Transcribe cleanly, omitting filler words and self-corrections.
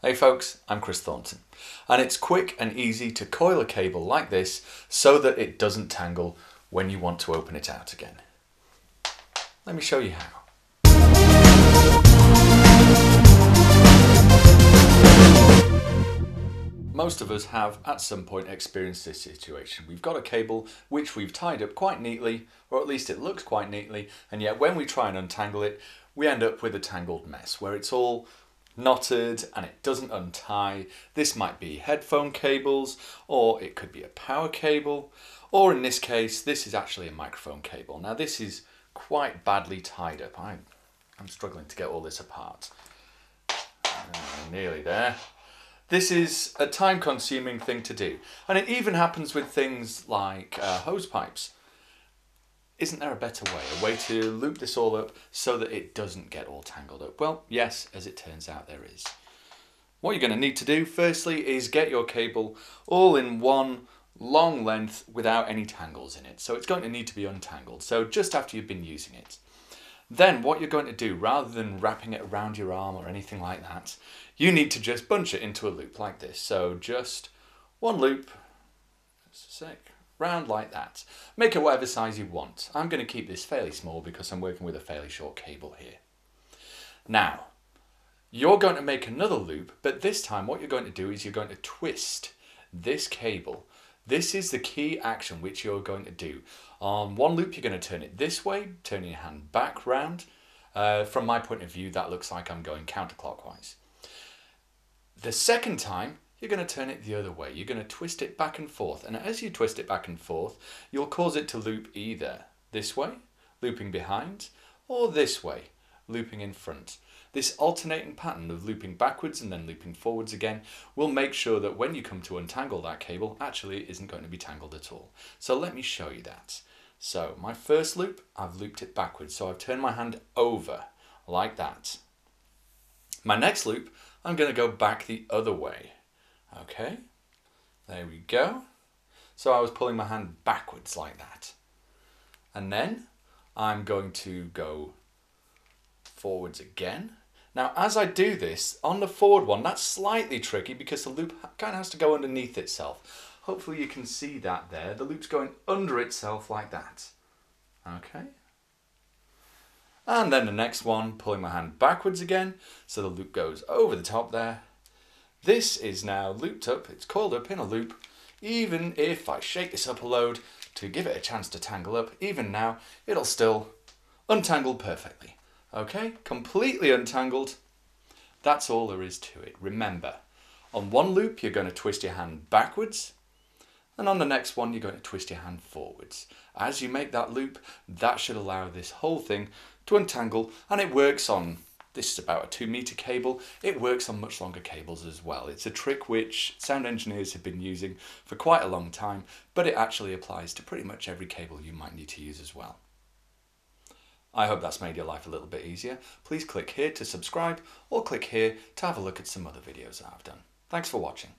Hey folks, I'm Chris Thornton, and it's quick and easy to coil a cable like this so that it doesn't tangle when you want to open it out again. Let me show you how. Most of us have at some point experienced this situation. We've got a cable which we've tied up quite neatly, or at least it looks quite neatly, and yet when we try and untangle it, we end up with a tangled mess where it's all knotted and it doesn't untie. This might be headphone cables, or it could be a power cable, or in this case, this is actually a microphone cable. Now this is quite badly tied up. I'm struggling to get all this apart. Nearly there. This is a time-consuming thing to do, and it even happens with things like hose pipes. Isn't there a better way, a way to loop this all up so that it doesn't get all tangled up? Well, yes, as it turns out there is. What you're going to need to do firstly is get your cable all in one long length without any tangles in it. So it's going to need to be untangled, so just after you've been using it. Then what you're going to do, rather than wrapping it around your arm or anything like that, you need to just bunch it into a loop like this. So just one loop, just a sec, round like that. Make it whatever size you want. I'm going to keep this fairly small because I'm working with a fairly short cable here. Now, you're going to make another loop, but this time what you're going to do is you're going to twist this cable. This is the key action which you're going to do. On one loop, you're going to turn it this way, turning your hand back round. From my point of view, that looks like I'm going counterclockwise. The second time, you're going to turn it the other way. You're going to twist it back and forth. And as you twist it back and forth, you'll cause it to loop either this way, looping behind, or this way, looping in front. This alternating pattern of looping backwards and then looping forwards again will make sure that when you come to untangle that cable, actually it isn't going to be tangled at all. So let me show you that. So my first loop, I've looped it backwards. So I've turned my hand over like that. My next loop, I'm going to go back the other way. Okay, there we go. So I was pulling my hand backwards like that. And then I'm going to go forwards again. Now as I do this, on the forward one, that's slightly tricky because the loop kind of has to go underneath itself. Hopefully you can see that there. The loop's going under itself like that. Okay. And then the next one, pulling my hand backwards again, so the loop goes over the top there. This is now looped up, it's coiled up in a loop. Even if I shake this up a load to give it a chance to tangle up, even now, it'll still untangle perfectly. Okay, completely untangled. That's all there is to it. Remember, on one loop, you're going to twist your hand backwards, and on the next one, you're going to twist your hand forwards. As you make that loop, that should allow this whole thing to untangle, and it works on, this is about a 2-meter cable, it works on much longer cables as well. It's a trick which sound engineers have been using for quite a long time, but it actually applies to pretty much every cable you might need to use as well. I hope that's made your life a little bit easier. Please click here to subscribe, or click here to have a look at some other videos that I've done. Thanks for watching.